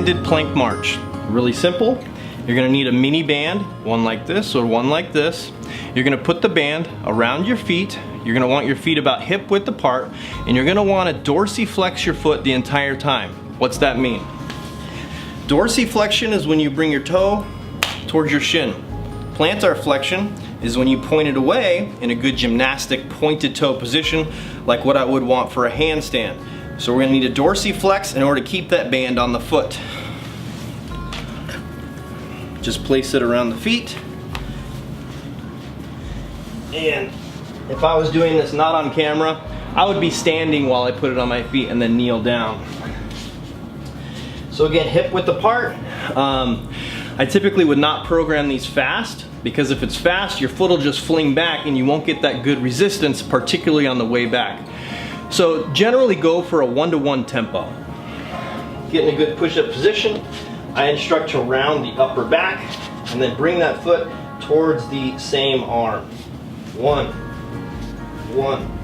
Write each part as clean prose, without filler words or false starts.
extended plank march. Really simple. You're gonna need a mini band, one like this or one like this. You're gonna put the band around your feet. You're gonna want your feet about hip width apart, and you're gonna wanna dorsiflex your foot the entire time. What's that mean? Dorsiflexion is when you bring your toe towards your shin. Plantar flexion is when you point it away in a good gymnastic pointed toe position, like what I would want for a handstand. So we're gonna need a dorsiflex in order to keep that band on the foot. Just place it around the feet. And if I was doing this not on camera, I would be standing while I put it on my feet and then kneel down. So again, hip width apart. I typically would not program these fast, because if it's fast, your foot will just fling back and you won't get that good resistance, particularly on the way back. So generally go for a 1-to-1 tempo. Get in a good push-up position. I instruct to round the upper back and then bring that foot towards the same arm. 1, 1.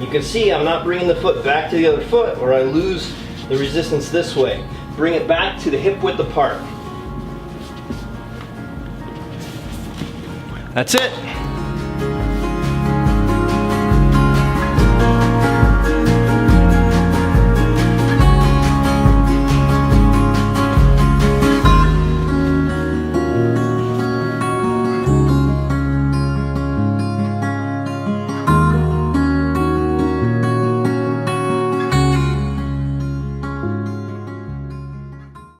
You can see I'm not bringing the foot back to the other foot, or I lose the resistance this way. Bring it back to the hip width apart. That's it.